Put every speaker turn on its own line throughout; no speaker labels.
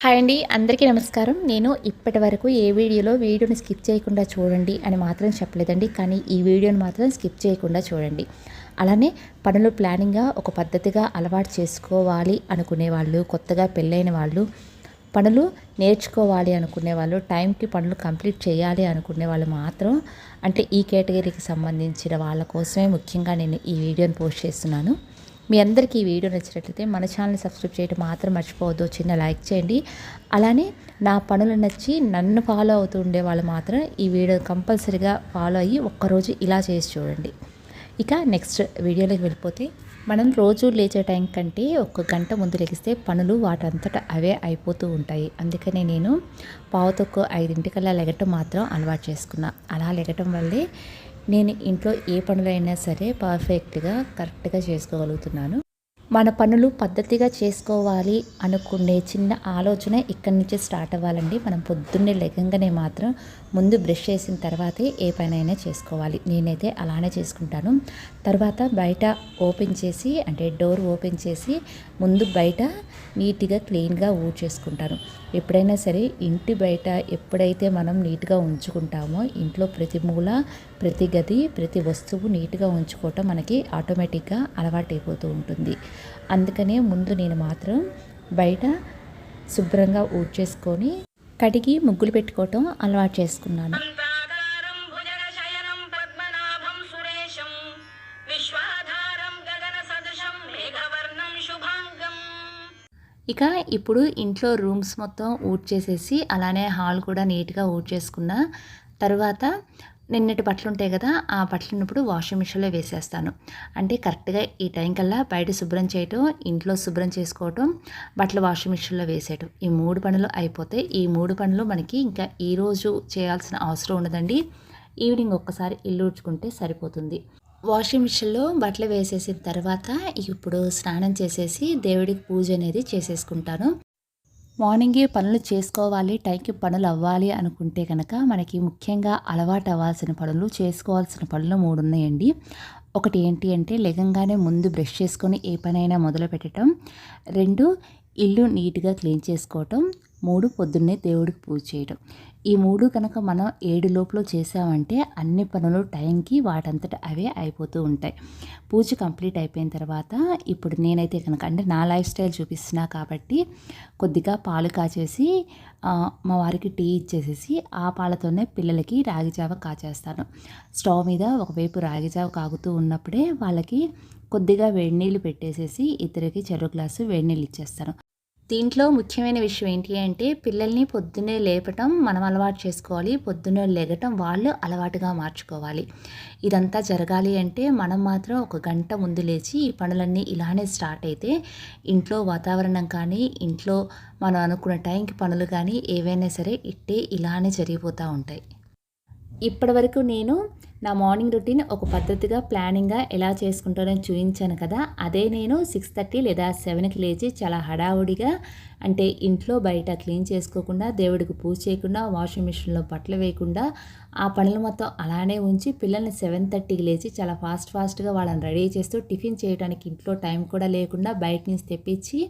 Hi అండి, అందరికీ నమస్కారం. నేను ఇప్పటివరకు ఏ వీడియోని స్కిప్ చేయకుండా చూడండి అని మాత్రం చెప్పలేదండి. కానీ ఈ వీడియోని మాత్రం స్కిప్ చేయకుండా చూడండి. అలానే పనులు ప్లానింగ్గా ఒక పద్ధతిగా అలవాటు చేసుకోవాలి అనుకునే వాళ్ళు, కొత్తగా పెళ్ళైన వాళ్ళు, పనులు నేర్చుకోవాలి అనుకునే వాళ్ళు, టైంకి పనులు కంప్లీట్ చేయాలి అనుకునే వాళ్ళు మాత్రం, అంటే ఈ కేటగిరీకి సంబంధించిన వాళ్ళ కోసమే ముఖ్యంగా నేను ఈ వీడియోని పోస్ట్ చేస్తున్నాను. మీ అందరికీ ఈ వీడియో నచ్చినట్లయితే మన ఛానల్ని సబ్స్క్రైబ్ చేయడం మాత్రం మర్చిపోవద్దు. చిన్న లైక్ చేయండి. అలానే నా పనులు నచ్చి నన్ను ఫాలో అవుతూ ఉండే వాళ్ళు మాత్రం ఈ వీడియో కంపల్సరీగా ఫాలో అయ్యి ఒక్కరోజు ఇలా చేసి చూడండి. ఇక నెక్స్ట్ వీడియోలోకి వెళ్ళిపోతే, మనం రోజు లేచే టైం కంటే ఒక గంట ముందు లెగిస్తే పనులు వాటంతట అవే అయిపోతూ ఉంటాయి. అందుకనే నేను 4:45 లెగటం మాత్రం అలవాటు చేసుకున్నా. అలా లెగటం వల్లే నేను ఇంట్లో ఏ పనులైనా సరే పర్ఫెక్ట్గా కరెక్ట్గా చేసుకోగలుగుతున్నాను. మన పనులు పద్ధతిగా చేసుకోవాలి అనుకునే చిన్న ఆలోచన ఇక్కడి నుంచే స్టార్ట్ అవ్వాలండి. మనం పొద్దున్నే లెగంగానే మాత్రం ముందు బ్రష్ చేసిన తర్వాతే ఏ పనైనా చేసుకోవాలి. నేనైతే అలానే చేసుకుంటాను. తర్వాత బయట ఓపెన్ చేసి, అంటే డోర్ ఓపెన్ చేసి ముందు బయట నీట్గా క్లీన్గా ఊడ్చేసుకుంటాను. ఎప్పుడైనా సరే ఇంటి బయట ఎప్పుడైతే మనం నీట్గా ఉంచుకుంటామో, ఇంట్లో ప్రతి మూల, ప్రతి గది, ప్రతి వస్తువు నీట్గా ఉంచుకోవటం మనకి ఆటోమేటిక్గా అలవాటైపోతూ ఉంటుంది. అందుకనే ముందు నేను మాత్రం బయట శుభ్రంగా ఊడ్చేసుకొని కడిగి ముగ్గులు పెట్టుకోవటం అలవాటు చేసుకున్నాను. ఇక ఇప్పుడు ఇంట్లో రూమ్స్ మొత్తం ఊడ్చేసేసి, అలానే హాల్ కూడా నీట్గా ఊడ్చేసుకున్న తర్వాత, నిన్నటి బట్టలు ఉంటాయి కదా, ఆ బట్టలు ఉన్నప్పుడు వాషింగ్ మిషన్లో వేసేస్తాను. అంటే కరెక్ట్గా ఈ టైం కల్లా బయట శుభ్రం చేయటం, ఇంట్లో శుభ్రం చేసుకోవటం, బట్టలు వాషింగ్ మిషన్లో వేసేయటం, ఈ 3 పనులు అయిపోతే, ఈ 3 పనులు మనకి ఇంకా ఈరోజు చేయాల్సిన అవసరం ఉండదండి. ఈవినింగ్ ఒక్కసారి ఇల్లు ఊడ్చుకుంటే సరిపోతుంది. వాషింగ్ మిషన్లో బట్టలు వేసేసిన తర్వాత ఇప్పుడు స్నానం చేసేసి దేవుడికి పూజ అనేది చేసేసుకుంటాను. మార్నింగే పనులు చేసుకోవాలి, టైంకి పనులు అవ్వాలి అనుకుంటే కనుక మనకి ముఖ్యంగా అలవాటు అవ్వాల్సిన పనులు, చేసుకోవాల్సిన పనులు 3 ఉన్నాయండి. ఒకటి ఏంటి అంటే, లెగంగానే ముందు బ్రష్ చేసుకొని ఏ పనైనా మొదలు పెట్టడం. 2 ఇల్లు నీట్గా క్లీన్ చేసుకోవటం. 3 పొద్దున్నే దేవుడికి పూజ చేయడం. ఈ 3 కనుక మనం 7 లోపల చేసామంటే అన్ని పనులు టైంకి వాటంతట అవే అయిపోతూ ఉంటాయి. పూజ కంప్లీట్ అయిపోయిన తర్వాత ఇప్పుడు నేనైతే కనుక, అంటే నా లైఫ్ స్టైల్ చూపిస్తున్నా కాబట్టి, కొద్దిగా పాలు కాచేసి మా వారికి టీ ఇచ్చేసేసి ఆ పాలతోనే పిల్లలకి రాగిజావ కాచేస్తాను. స్టవ్ మీద ఒకవైపు రాగిజావ కాగుతూ ఉన్నప్పుడే వాళ్ళకి కొద్దిగా వేడి నీళ్ళు పెట్టేసేసి ఇద్దరికి చెరో గ్లాసు వేడి నీళ్ళు ఇచ్చేస్తాను. దీంట్లో ముఖ్యమైన విషయం ఏంటి అంటే, పిల్లల్ని పొద్దున్నే లేపటం మనం అలవాటు చేసుకోవాలి. పొద్దున్నే లెగటం వాళ్ళు అలవాటుగా మార్చుకోవాలి. ఇదంతా జరగాలి అంటే మనం మాత్రం ఒక గంట ముందు లేచి ఈ పనులన్నీ ఇలానే స్టార్ట్ అయితే, ఇంట్లో వాతావరణం కానీ, ఇంట్లో మనం అనుకున్న టైంకి పనులు కానీ ఏవైనా సరే ఇలానే జరిగిపోతూ ఉంటాయి. ఇప్పటివరకు నేను నా మార్నింగ్ రొటీన్ ఒక పద్ధతిగా, ప్లానింగ్గా ఎలా చేసుకుంటానో చూపించాను కదా. అదే నేను 6:30 లేదా 7కి లేచి చాలా హడావుడిగా, అంటే ఇంట్లో బయట క్లీన్ చేసుకోకుండా, దేవుడికి పూజ చేయకుండా, వాషింగ్ మిషన్లో బట్టలు వేయకుండా, ఆ పనులు మొత్తం అలానే ఉంచి పిల్లల్ని 7:30కి లేచి చాలా ఫాస్ట్గా వాళ్ళని రెడీ చేస్తూ, టిఫిన్ చేయడానికి ఇంట్లో టైం కూడా లేకుండా బయట నుంచి తెప్పించి,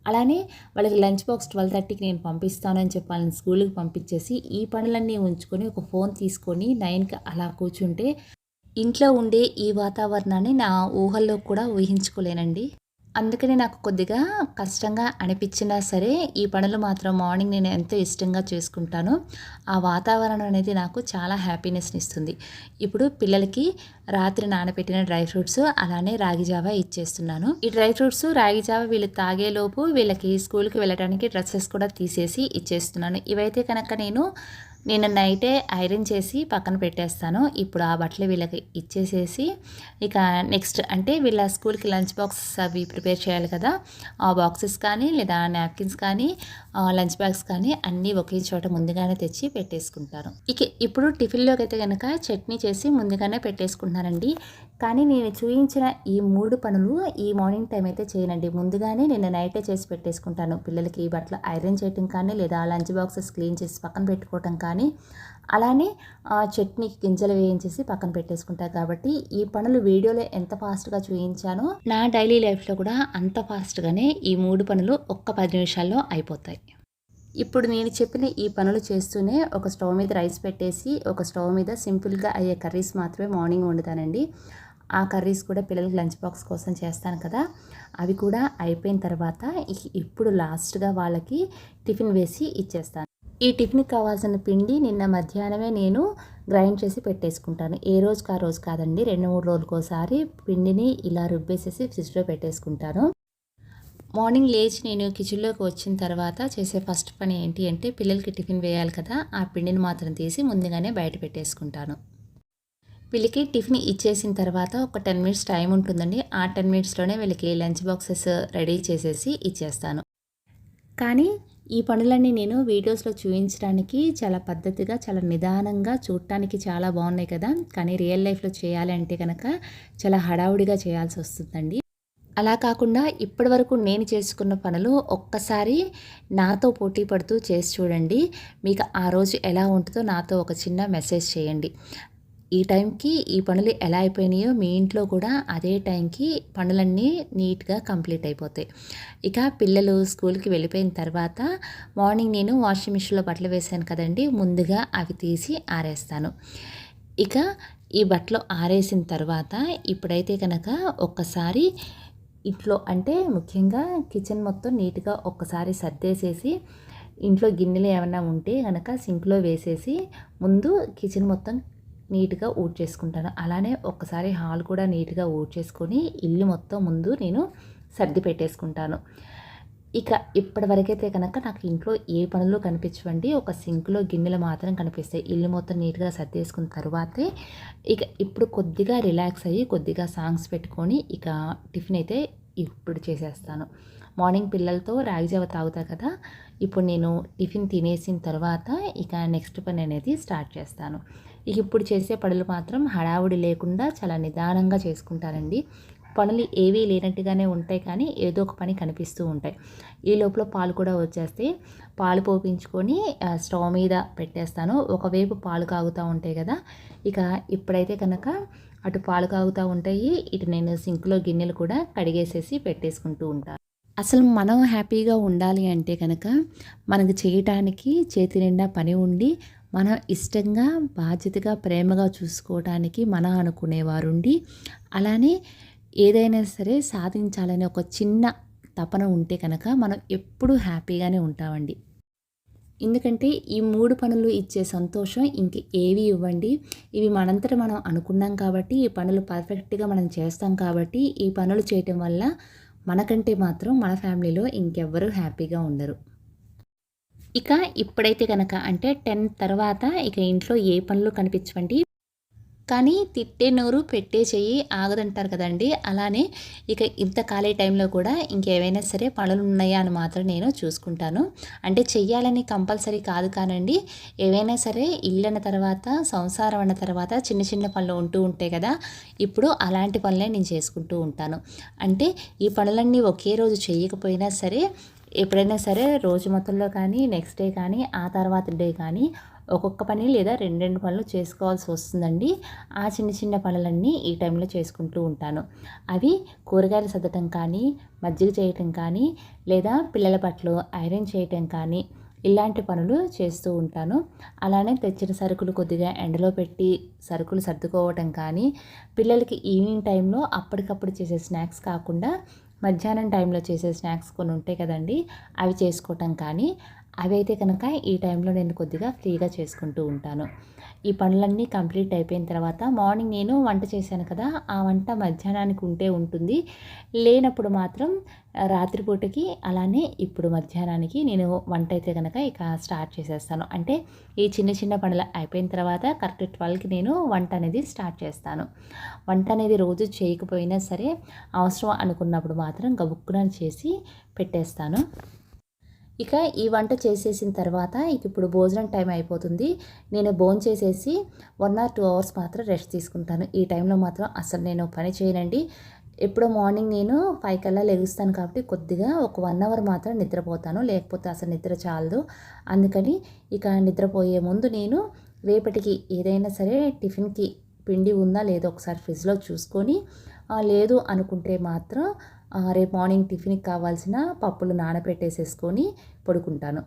అలానే వాళ్ళకి లంచ్ బాక్స్ 12:30కి నేను పంపిస్తానని చెప్పి వాళ్ళని స్కూల్కి పంపించేసి, ఈ పనులన్నీ ఉంచుకొని ఒక ఫోన్ తీసుకొని 9కి అలా కూర్చుంటే, ఇంట్లో ఉండే ఈ వాతావరణాన్ని నా ఊహల్లో కూడా ఊహించుకోలేనండి. అందుకని నాకు కొద్దిగా కష్టంగా అనిపించినా సరే, ఈ పనులు మాత్రం మార్నింగ్ నేను ఎంతో ఇష్టంగా చేసుకుంటాను. ఆ వాతావరణం అనేది నాకు చాలా హ్యాపీనెస్ని ఇస్తుంది. ఇప్పుడు పిల్లలకి రాత్రి నానబెట్టిన డ్రై ఫ్రూట్స్, అలానే రాగి జావా ఇచ్చేస్తున్నాను. ఈ డ్రై ఫ్రూట్స్, రాగి జావా వీళ్ళు తాగేలోపు వీళ్ళకి స్కూల్కి వెళ్ళడానికి డ్రెస్సెస్ కూడా తీసేసి ఇచ్చేస్తున్నాను. ఇవైతే కనుక నేను నైటే ఐరన్ చేసి పక్కన పెట్టేస్తాను. ఇప్పుడు ఆ బట్టలు వీళ్ళకి ఇచ్చేసేసి, ఇక నెక్స్ట్ అంటే వీళ్ళ స్కూల్కి లంచ్ బాక్సెస్ అవి ప్రిపేర్ చేయాలి కదా. ఆ బాక్సెస్ కానీ, లేదా నాప్కిన్స్ కానీ, లంచ్ బ్యాగ్స్ కానీ అన్నీ ఒకే చోట ముందుగానే తెచ్చి పెట్టేసుకుంటాను. ఇప్పుడు టిఫిన్లోకి అయితే కనుక చట్నీ చేసి ముందుగానే పెట్టేసుకుంటున్నానండి. కానీ నేను చూపించిన ఈ 3 పనులు ఈ మార్నింగ్ టైం అయితే చేయనండి. ముందుగానే నేను నైటే చేసి పెట్టేసుకుంటాను. పిల్లలకి ఈ బట్టలు ఐరన్ చేయటం కానీ, లేదా లంచ్ బాక్సెస్ క్లీన్ చేసి పక్కన పెట్టుకోవటం కానీ, అలానే చట్నీకి గింజలు వేయించేసి పక్కన పెట్టేసుకుంటారు. కాబట్టి ఈ పనులు వీడియోలో ఎంత ఫాస్ట్గా చూపించానో, నా డైలీ లైఫ్లో కూడా అంత ఫాస్ట్గానే ఈ 3 పనులు ఒక్క 10 నిమిషాల్లో అయిపోతాయి. ఇప్పుడు నేను చెప్పిన ఈ పనులు చేస్తూనే ఒక స్టవ్ మీద రైస్ పెట్టేసి ఒక స్టవ్ మీద సింపుల్గా అయ్యే కర్రీస్ మాత్రమే మార్నింగ్ వండుతానండి. ఆ కర్రీస్ కూడా పిల్లలకి లంచ్ బాక్స్ కోసం చేస్తాను కదా, అవి కూడా అయిపోయిన తర్వాత ఇప్పుడు లాస్ట్గా వాళ్ళకి టిఫిన్ వేసి ఇచ్చేస్తాను. ఈ టిఫిన్కి కావాల్సిన పిండి నిన్న మధ్యాహ్నమే నేను గ్రైండ్ చేసి పెట్టేసుకుంటాను. ఏ రోజుకి ఆ రోజు కాదండి, 2-3 రోజులకోసారి పిండిని ఇలా రుబ్బేసేసి ఫ్రిడ్జ్లో పెట్టేసుకుంటాను. మార్నింగ్ లేచి నేను కిచెన్లోకి వచ్చిన తర్వాత చేసే ఫస్ట్ పని ఏంటి అంటే పిల్లలకి టిఫిన్ వేయాలి కదా, ఆ పిండిని మాత్రం తీసి ముందుగానే బయట పెట్టేసుకుంటాను. వీళ్ళకి టిఫిన్ ఇచ్చేసిన తర్వాత ఒక 10 మినిట్స్ టైం ఉంటుందండి. ఆ 10 మినిట్స్లోనే వీళ్ళకి లంచ్ బాక్సెస్ రెడీ చేసేసి ఇచ్చేస్తాను. కానీ ఈ పనులన్నీ నేను వీడియోస్లో చూపించడానికి చాలా పద్ధతిగా, చాలా నిదానంగా, చూడటానికి చాలా బాగున్నాయి కదా, కానీ రియల్ లైఫ్లో చేయాలి అంటే కనుక చాలా హడావుడిగా చేయాల్సి వస్తుందండి. అలా కాకుండా ఇప్పటివరకు నేను చేసుకున్న పనులు ఒక్కసారి నాతో పోటీ పడుతూ చేసి చూడండి. మీకు ఆ రోజు ఎలా ఉంటుందో నాతో ఒక చిన్న మెసేజ్ చేయండి. ఈ టైంకి ఈ పనులు ఎలా అయిపోయినాయో మీ ఇంట్లో కూడా అదే టైంకి పనులన్నీ నీట్గా కంప్లీట్ అయిపోతాయి. ఇక పిల్లలు స్కూల్కి వెళ్ళిపోయిన తర్వాత మార్నింగ్ నేను వాషింగ్ మిషన్లో బట్టలు వేసాను కదండి, ముందుగా అవి తీసి ఆరేస్తాను. ఇక ఈ బట్టలు ఆరేసిన తర్వాత ఇప్పుడైతే కనుక ఒక్కసారి ఇంట్లో అంటే ముఖ్యంగా కిచెన్ మొత్తం నీట్గా ఒక్కసారి సర్దేసేసి ఇంట్లో గిన్నెలు ఏమైనా ఉంటే కనుక సింక్లో వేసేసి ముందు కిచెన్ మొత్తం నీట్గా ఊడ్చేసుకుంటాను. అలానే ఒక్కసారి హాల్ కూడా నీట్గా ఊడ్చేసుకొని ఇల్లు మొత్తం ముందు నేను సర్ది పెట్టేసుకుంటాను. ఇక ఇప్పటివరకైతే కనుక నాకు ఇంట్లో ఏ పనులు కనిపించవండి, ఒక సింక్లో గిన్నెలు మాత్రం కనిపిస్తాయి. ఇల్లు మొత్తం నీట్గా సర్దేసుకున్న తర్వాతే ఇక ఇప్పుడు కొద్దిగా రిలాక్స్ అయ్యి కొద్దిగా సాంగ్స్ పెట్టుకొని ఇక టిఫిన్ అయితే ఇప్పుడు చేసేస్తాను. మార్నింగ్ పిల్లలతో రాగి జావ తాగుతా కదా, ఇప్పుడు నేను టిఫిన్ తినేసిన తర్వాత ఇక నెక్స్ట్ పని అనేది స్టార్ట్ చేస్తాను. ఇక ఇప్పుడు చేసే పనులు మాత్రం హడావుడి లేకుండా చాలా నిదానంగా చేసుకుంటానండి. పనులు ఏవీ లేనట్టుగానే ఉంటాయి, కానీ ఏదో ఒక పని కనిపిస్తూ ఉంటాయి. ఈ లోపల పాలు కూడా వచ్చేస్తే పాలు పోపించుకొని స్టవ్ మీద పెట్టేస్తాను. ఒకవైపు పాలు కాగుతూ ఉంటాయి కదా, ఇక ఇప్పుడైతే కనుక అటు పాలు కాగుతూ ఉంటాయి, ఇటు నేను సింక్లో గిన్నెలు కూడా కడిగేసేసి పెట్టేసుకుంటూ ఉంటాను. అసలు మనం హ్యాపీగా ఉండాలి అంటే కనుక మనకు చేయటానికి చేతి నిండా పని ఉండి మనం ఇష్టంగా బాధ్యతగా ప్రేమగా చూసుకోవడానికి మన అనుకునేవారుండి అలానే ఏదైనా సరే సాధించాలనే ఒక చిన్న తపన ఉంటే కనుక మనం ఎప్పుడూ హ్యాపీగానే ఉంటామండి. ఎందుకంటే ఈ 3 పనులు ఇచ్చే సంతోషం ఇంక ఏవి ఇవ్వండి. ఇవి మనంతట మనం అనుకున్నాం కాబట్టి, ఈ పనులు పర్ఫెక్ట్‌గా మనం చేస్తాం కాబట్టి, ఈ పనులు చేయటం వల్ల మనకంటే మాత్రం మన ఫ్యామిలీలో ఇంకెవ్వరూ హ్యాపీగా ఉండరు. ఇక ఇప్పుడైతే గనక అంటే 10 తర్వాత ఇక ఇంట్లో ఏ పనులు కనిపించవండి. కానీ తిట్టే నోరు పెట్టే చెయ్యి ఆగదంటారు కదండీ! అలానే ఇక ఇంత ఖాళీ టైంలో కూడా ఇంకేవైనా సరే పనులున్నాయా అని మాత్రం నేను చూసుకుంటాను. అంటే చెయ్యాలని కంపల్సరీ కాదు కానండి. ఏవైనా సరే ఇల్లన్న తర్వాత, సంసారం అన్న తర్వాత చిన్న చిన్న పనులు ఉంటూ ఉంటాయి కదా! ఇప్పుడు అలాంటి పనులే నేను చేసుకుంటూ ఉంటాను. అంటే ఈ పనులన్నీ ఒకే రోజు చేయకపోయినా సరే, ఎప్పుడైనా సరే రోజు మొత్తంలో కానీ, నెక్స్ట్ డే కానీ, ఆ తర్వాత డే కానీ ఒక్కొక్క పని లేదా 2 పనులు చేసుకోవాల్సి వస్తుందండి. ఆ చిన్న చిన్న పనులన్నీ ఈ టైంలో చేసుకుంటూ ఉంటాను. అవి కూరగాయలు సర్దటం కానీ, మజ్జిగ చేయటం కానీ, లేదా పిల్లల బట్టలు ఐరన్ చేయటం కానీ, ఇలాంటి పనులు చేస్తూ ఉంటాను. అలానే తెచ్చిన సరుకులు కొద్దిగా ఎండలో పెట్టి సరుకులు సర్దుకోవటం కానీ, పిల్లలకి ఈవినింగ్ టైంలో అప్పటికప్పుడు చేసే స్నాక్స్ కాకుండా మధ్యాహ్నం టైంలో చేసే స్నాక్స్ కొన్ని ఉంటాయి కదండీ, అవి చేసుకోవటం కానీ, అవైతే కనుక ఈ టైంలో నేను కొద్దిగా ఫ్రీగా చేసుకుంటూ ఉంటాను. ఈ పనులన్నీ కంప్లీట్ అయిపోయిన తర్వాత మార్నింగ్ నేను వంట చేశాను కదా, ఆ వంట మధ్యాహ్నానికి ఉంటే ఉంటుంది, లేనప్పుడు మాత్రం రాత్రిపూటకి అలానే ఇప్పుడు మధ్యాహ్నానికి నేను వంట అయితే కనుక ఇక స్టార్ట్ చేసేస్తాను. అంటే ఈ చిన్న చిన్న పనులు అయిపోయిన తర్వాత కరెక్ట్ 12కి నేను వంట అనేది స్టార్ట్ చేస్తాను. వంట అనేది రోజు చేయకపోయినా సరే అవసరం అనుకున్నప్పుడు మాత్రం గబుక్కున చేసి పెట్టేస్తాను. ఇక ఈ వంట చేసేసిన తర్వాత ఇక ఇప్పుడు భోజనం టైం అయిపోతుంది. నేను భోంచేసేసి 1 ఆర్ 2 అవర్స్ మాత్రం రెస్ట్ తీసుకుంటాను. ఈ టైంలో మాత్రం అసలు నేను పని చేయనండి. ఎప్పుడో మార్నింగ్ నేను 5 కల్లా లెగుస్తాను కాబట్టి కొద్దిగా ఒక 1 అవర్ మాత్రం నిద్రపోతాను. లేకపోతే అసలు నిద్ర చాలదు. అందుకని ఇక నిద్రపోయే ముందు నేను రేపటికి ఏదైనా సరే టిఫిన్‌కి పిండి ఉందా లేదో ఒకసారి ఫ్రిడ్జ్‌లో చూసుకొని, లేదు అనుకుంటే మాత్రం రేపు మార్నింగ్ టిఫిన్‌కి కావాల్సిన పప్పులు నానబెట్టేసేసుకొని పడుకుంటాను.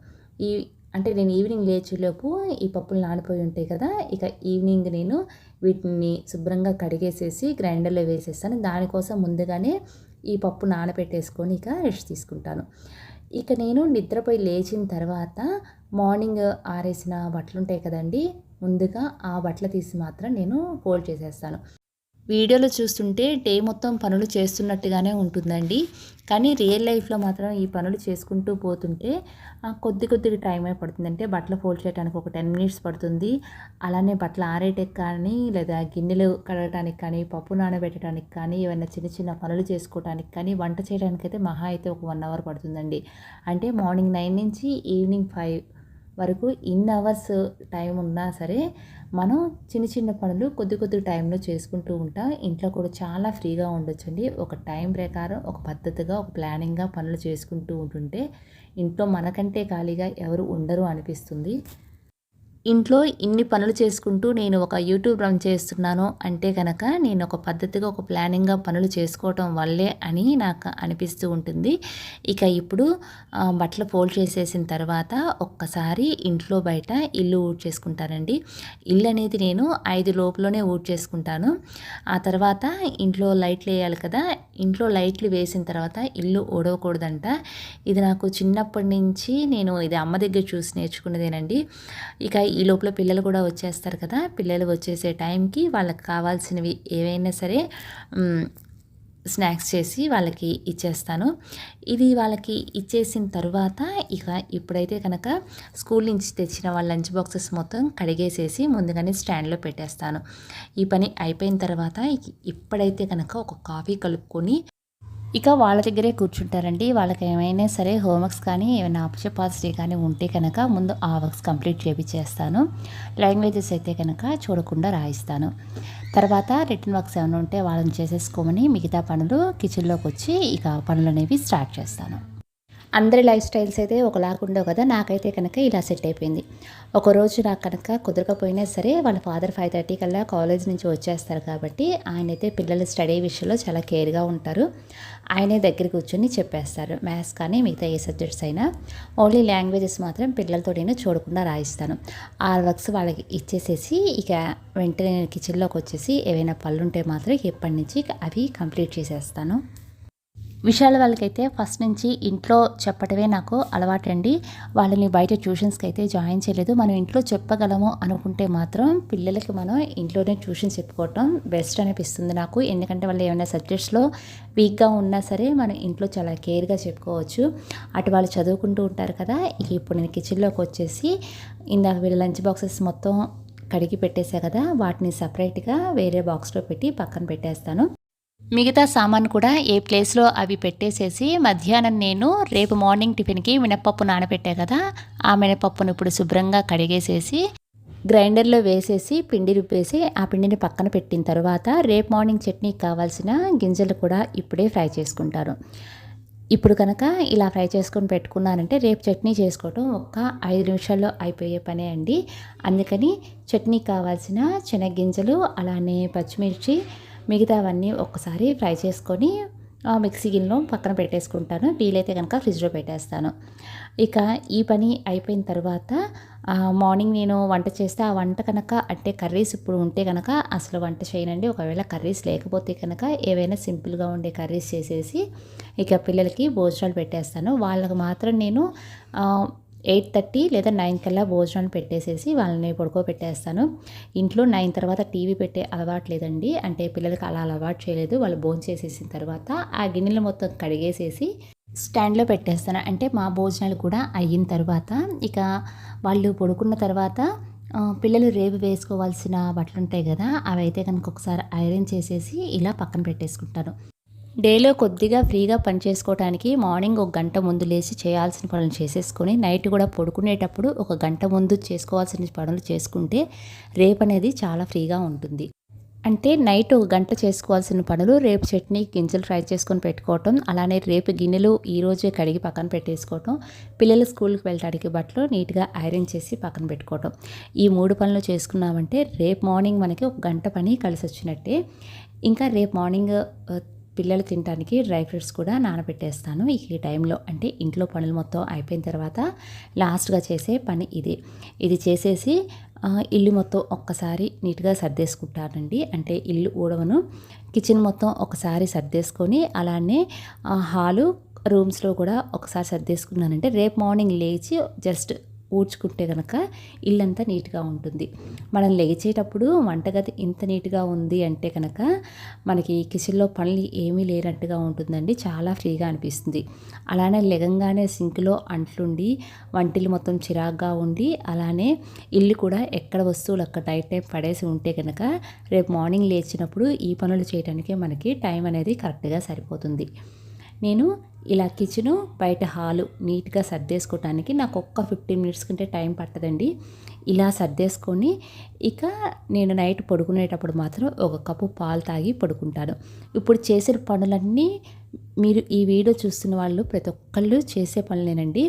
ఈ అంటే నేను ఈవినింగ్ లేచేలోపు ఈ పప్పులు నానిపోయి ఉంటాయి కదా, ఇక ఈవినింగ్ నేను వీటిని శుభ్రంగా కడిగేసేసి గ్రైండర్లో వేసేస్తాను. దానికోసం ముందుగానే ఈ పప్పు నానబెట్టేసుకొని ఇక రెస్ట్ తీసుకుంటాను. ఇక నేను నిద్రపోయి లేచిన తర్వాత మార్నింగ్ ఆరేసిన బట్టలు ఉంటాయి కదండి, ముందుగా ఆ బట్టలు తీసి మాత్రం నేను ఫోల్డ్ చేసేస్తాను. వీడియోలో చూస్తుంటే డే మొత్తం పనులు చేస్తున్నట్టుగానే ఉంటుందండి, కానీ రియల్ లైఫ్లో మాత్రం ఈ పనులు చేసుకుంటూ పోతుంటే కొద్దిగా టైమే పడుతుంది. అంటే బట్టలు ఫోల్డ్ చేయడానికి ఒక 10 మినిట్స్ పడుతుంది. అలానే బట్టలు ఆరేయటానికి కానీ, లేదా గిన్నెలు కడగడానికి కానీ, పప్పు నానబెట్టడానికి కానీ, ఏమైనా చిన్న చిన్న పనులు చేసుకోవడానికి కానీ, వంట చేయడానికైతే మహా అయితే ఒక 1 అవర్ పడుతుందండి. అంటే మార్నింగ్ 9 నుంచి ఈవినింగ్ 5 వరకు ఇన్ అవర్స్ టైం ఉన్నా సరే మనం చిన్న చిన్న పనులు కొద్ది టైంలో చేసుకుంటూ ఉంటాం. ఇంట్లో కూడా చాలా ఫ్రీగా ఉండొచ్చండి. ఒక టైం ప్రకారం, ఒక పద్ధతిగా, ఒక ప్లానింగ్గా పనులు చేసుకుంటూ ఉంటుంటే ఇంట్లో మనకంటే ఖాళీగా ఎవరు ఉండరు అనిపిస్తుంది. ఇంట్లో ఇన్ని పనులు చేసుకుంటూ నేను ఒక యూట్యూబ్ రన్ చేస్తున్నాను అంటే కనుక నేను ఒక పద్ధతిగా, ఒక ప్లానింగ్గా పనులు చేసుకోవటం వల్లే అని నాకు అనిపిస్తూ ఉంటుంది. ఇక ఇప్పుడు బట్టలు ఫోల్డ్ చేసేసిన తర్వాత ఒక్కసారి ఇంట్లో బయట ఇల్లు ఊడ్చేసుకుంటానండి. ఇల్లు అనేది నేను 5 లోపులోనే ఊడ్చేసుకుంటాను. ఆ తర్వాత ఇంట్లో లైట్లు వేయాలి కదా, ఇంట్లో లైట్లు వేసిన తర్వాత ఇల్లు ఊడవకూడదంట. ఇది నాకు చిన్నప్పటి నుంచి నేను ఇది అమ్మ దగ్గర చూసి నేర్చుకున్నదేనండి. ఇక ఈ లోపల పిల్లలు కూడా వచ్చేస్తారు కదా, పిల్లలు వచ్చేసే టైంకి వాళ్ళకి కావాల్సినవి ఏవైనా సరే స్నాక్స్ చేసి వాళ్ళకి ఇచ్చేస్తాను. ఇది వాళ్ళకి ఇచ్చేసిన తర్వాత ఇక ఇప్పుడైతే కనుక స్కూల్ నుంచి తెచ్చిన వాళ్ళ లంచ్ బాక్సెస్ మొత్తం కడిగేసేసి ముందుగానే స్టాండ్లో పెట్టేస్తాను. ఈ పని అయిపోయిన తర్వాత ఇప్పుడైతే కనుక ఒక కాఫీ కలుపుకొని ఇక వాళ్ళ దగ్గరే కూర్చుంటారండి. వాళ్ళకి ఏమైనా సరే హోంవర్క్స్ కానీ, ఏమైనా అప్పచెప్పాల్సినవి కానీ ఉంటే కనుక ముందు ఆ వర్క్స్ కంప్లీట్ చేయించేస్తాను. లాంగ్వేజెస్ అయితే కనుక చూడకుండా రాయిస్తాను. తర్వాత రిటర్న్ వర్క్స్ ఏమైనా ఉంటే వాళ్ళని చేసేసుకోమని మిగతా పనులు కిచెన్లోకి వచ్చి ఇక పనులు అనేవి స్టార్ట్ చేస్తాను. అందరి లైఫ్ స్టైల్స్ అయితే ఒకలాగా ఉండవు కదా, నాకైతే కనుక ఇలా సెట్ అయిపోయింది. ఒకరోజు నాకు కనుక కుదరకపోయినా సరే వాళ్ళ ఫాదర్ 5:30 కల్లా కాలేజ్ నుంచి వచ్చేస్తారు కాబట్టి ఆయనైతే పిల్లల స్టడీ విషయంలో చాలా కేర్గా ఉంటారు. ఆయనే దగ్గర కూర్చొని చెప్పేస్తారు. మ్యాథ్స్ కానీ మిగతా ఏ సబ్జెక్ట్స్ అయినా. ఓన్లీ లాంగ్వేజెస్ మాత్రం పిల్లలతో నేను చూడకుండా రాయిస్తాను. ఆ వర్క్స్ వాళ్ళకి ఇచ్చేసేసి ఇక వెంటనే నేను కిచెన్లోకి వచ్చేసి ఏవైనా పళ్ళు ఉంటే మాత్రం ఎప్పటి నుంచి అవి కంప్లీట్ చేసేస్తాను. విశాల వాళ్ళకైతే ఫస్ట్ నుంచి ఇంట్లో చెప్పటమే నాకు అలవాటండి. వాళ్ళని బయట ట్యూషన్స్కి అయితే జాయిన్ చేయలేదు. మనం ఇంట్లో చెప్పగలము అనుకుంటే మాత్రం పిల్లలకి మనం ఇంట్లోనే ట్యూషన్ చెప్పుకోవటం బెస్ట్ అనిపిస్తుంది నాకు. ఎందుకంటే వాళ్ళు ఏమైనా సబ్జెక్ట్స్లో వీక్గా ఉన్నా సరే మనం ఇంట్లో చాలా కేర్గా చెప్పుకోవచ్చు. అటు వాళ్ళు చదువుకుంటూ ఉంటారు కదా. ఇక ఇప్పుడు నేను కిచెన్లోకి వచ్చేసి ఇందాక వీళ్ళ లంచ్ బాక్సెస్ మొత్తం కడిగి పెట్టేసా కదా, వాటిని సపరేట్గా వేరే బాక్స్లో పెట్టి పక్కన పెట్టేస్తాను. మిగతా సామాను కూడా ఏ ప్లేస్లో అవి పెట్టేసేసి మధ్యాహ్నం నేను రేపు మార్నింగ్ టిఫిన్కి మినపప్పు నానబెట్టా కదా, ఆ మినపప్పును ఇప్పుడు శుభ్రంగా కడిగేసేసి గ్రైండర్లో వేసేసి పిండి రుబ్బేసి ఆ పిండిని పక్కన పెట్టిన తర్వాత రేపు మార్నింగ్ చట్నీకి కావాల్సిన గింజలు కూడా ఇప్పుడే ఫ్రై చేసుకుంటాను. ఇప్పుడు కనుక ఇలా ఫ్రై చేసుకొని పెట్టుకున్నానంటే రేపు చట్నీ చేసుకోవటం ఒక 5 నిమిషాల్లో అయిపోయే పనే అండి. అందుకని చట్నీకి కావాల్సిన శనగగింజలు అలానే పచ్చిమిర్చి మిగతావన్నీ ఒక్కసారి ఫ్రై చేసుకొని మిక్సీ గిన్నెలో పక్కన పెట్టేసుకుంటాను. వీలైతే కనుక ఫ్రిడ్జ్లో పెట్టేస్తాను. ఇక ఈ పని అయిపోయిన తర్వాత మార్నింగ్ నేను వంట చేస్తే ఆ వంట కనుక అంటే కర్రీస్ ఇప్పుడు ఉంటే కనుక అసలు వంట చేయనండి. ఒకవేళ కర్రీస్ లేకపోతే కనుక ఏవైనా సింపుల్గా ఉండే కర్రీస్ చేసేసి ఇక పిల్లలకి భోజనాలు పెట్టేస్తాను. వాళ్ళకి మాత్రం నేను 8:30 లేదా 9 కల్లా భోజనాలు పెట్టేసేసి వాళ్ళని పడుకోబెట్టేస్తాను. ఇంట్లో 9 తర్వాత టీవీ పెట్టే అలవాటు లేదండి. అంటే పిల్లలకి అలా అలవాటు చేయలేదు. వాళ్ళు భోంచేసేసిన తర్వాత ఆ గిన్నెలు మొత్తం కడిగేసేసి స్టాండ్లో పెట్టేస్తాను. అంటే మా భోజనాలు కూడా అయిన తర్వాత ఇక వాళ్ళు పడుకున్న తర్వాత పిల్లలు రేపు వేసుకోవాల్సిన బట్టలు ఉంటాయి కదా, అవి అయితే కనుక ఒకసారి ఐరన్ చేసేసి ఇలా పక్కన పెట్టేసుకుంటాను. డేలో కొద్దిగా ఫ్రీగా పని చేసుకోవడానికి మార్నింగ్ ఒక గంట ముందు లేచి చేయాల్సిన పనులు చేసేసుకొని నైట్ కూడా పడుకునేటప్పుడు ఒక గంట ముందు చేసుకోవాల్సిన పనులు చేసుకుంటే రేపు అనేది చాలా ఫ్రీగా ఉంటుంది. అంటే నైట్ ఒక గంట చేసుకోవాల్సిన పనులు రేపు చట్నీ గింజలు ఫ్రై చేసుకొని పెట్టుకోవటం, అలానే రేపు గిన్నెలు ఈరోజే కడిగి పక్కన పెట్టేసుకోవటం, పిల్లలు స్కూల్కి వెళ్ళడానికి బట్టలు నీట్గా ఐరన్ చేసి పక్కన పెట్టుకోవటం. ఈ 3 పనులు చేసుకున్నామంటే రేపు మార్నింగ్ మనకి ఒక గంట పని కలిసి వచ్చినట్టే. ఇంకా రేపు మార్నింగ్ పిల్లలు తినడానికి డ్రై ఫ్రూట్స్ కూడా నానబెట్టేస్తాను. ఈ టైంలో అంటే ఇంట్లో పనులు మొత్తం అయిపోయిన తర్వాత లాస్ట్గా చేసే పని ఇది చేసేసి ఇల్లు మొత్తం ఒక్కసారి నీట్గా సర్దేసుకుంటానండి. అంటే ఇల్లు ఊడవను, కిచెన్ మొత్తం ఒకసారి సర్దేసుకొని అలానే హాలు రూమ్స్లో కూడా ఒకసారి సర్దేసుకున్నానంటే రేపు మార్నింగ్ లేచి జస్ట్ ఊడ్చుకుంటే కనుక ఇల్లంతా నీట్గా ఉంటుంది. మనం లేచేటప్పుడు వంటగది ఇంత నీట్గా ఉంది అంటే కనుక మనకి కిచెన్లో పనులు ఏమీ లేనట్టుగా ఉంటుందండి. చాలా ఫ్రీగా అనిపిస్తుంది. అలానే లెగంగానే సింక్లో అంట్లుండి వంటిల్లు మొత్తం చిరాగ్గా ఉండి అలానే ఇల్లు కూడా ఎక్కడ వస్తువులు అక్కడ నైట్ టైం పడేసి ఉంటే కనుక రేపు మార్నింగ్ లేచినప్పుడు ఈ పనులు చేయడానికే మనకి టైం అనేది కరెక్ట్గా సరిపోతుంది. నేను ఇలా కిచెను బయట హాలు నీట్గా సర్దేసుకోవటానికి నాకు ఒక్క 15 మినిట్స్ కంటే టైం పట్టదండి. ఇలా సర్దేసుకొని ఇక నేను నైట్ పడుకునేటప్పుడు మాత్రం ఒక కప్పు పాలు తాగి పడుకుంటాను. ఇప్పుడు చేసిన పనులన్నీ మీరు ఈ వీడియో చూస్తున్న వాళ్ళు ప్రతి ఒక్కళ్ళు చేసే పనులేనండి.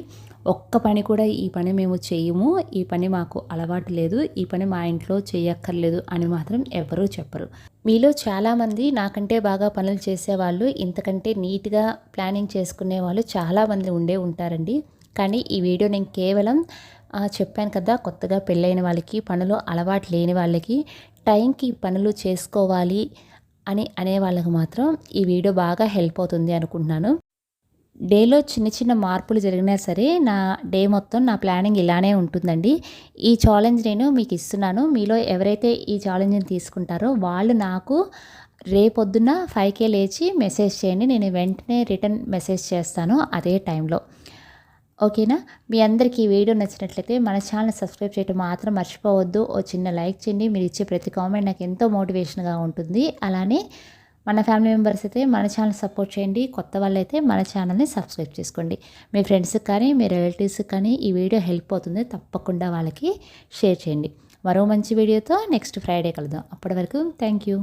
ఒక్క పని కూడా ఈ పని మేము చేయము, ఈ పని మాకు అలవాటు లేదు, ఈ పని మా ఇంట్లో చేయక్కర్లేదు అని మాత్రం ఎవ్వరూ చెప్పరు. మీలో చాలామంది నాకంటే బాగా పనులు చేసేవాళ్ళు, ఇంతకంటే నీట్గా ప్లానింగ్ చేసుకునే వాళ్ళు చాలామంది ఉండే ఉంటారండి. కానీ ఈ వీడియో నేను కేవలం చెప్పాను కదా, కొత్తగా పెళ్ళైన వాళ్ళకి, పనులు అలవాటు లేని వాళ్ళకి, టైంకి పనులు చేసుకోవాలి అని అనే వాళ్ళకి మాత్రం ఈ వీడియో బాగా హెల్ప్ అవుతుంది అనుకుంటున్నాను. డేలో చిన్న చిన్న మార్పులు జరిగినా సరే నా డే మొత్తం నా ప్లానింగ్ ఇలానే ఉంటుందండి. ఈ ఛాలెంజ్ నేను మీకు ఇస్తున్నాను. మీలో ఎవరైతే ఈ ఛాలెంజ్ని తీసుకుంటారో వాళ్ళు నాకు రేపొద్దున 5కే లేచి మెసేజ్ చేయండి. నేను వెంటనే రిటర్న్ మెసేజ్ చేస్తాను అదే టైంలో. ఓకేనా? మీ అందరికీ ఈ వీడియో నచ్చినట్లయితే మన ఛానల్ సబ్స్క్రైబ్ చేయడం మాత్రం మర్చిపోవద్దు. ఓ చిన్న లైక్ చేయండి. మీరు ఇచ్చే ప్రతి కామెంట్ నాకు ఎంతో మోటివేషన్గా ఉంటుంది. అలానే మన ఫ్యామిలీ మెంబర్స్ అయితే మన ఛానల్ సపోర్ట్ చేయండి. కొత్త వాళ్ళైతే మన ఛానల్ని సబ్స్క్రైబ్ చేసుకోండి. మీ ఫ్రెండ్స్కి కానీ మీ రిలేటివ్స్కి కానీ ఈ వీడియో హెల్ప్ అవుతుంది. తప్పకుండా వాళ్ళకి షేర్ చేయండి. మరో మంచి వీడియోతో నెక్స్ట్ ఫ్రైడే కలుద్దాం. అప్పటి వరకు థ్యాంక్ యూ.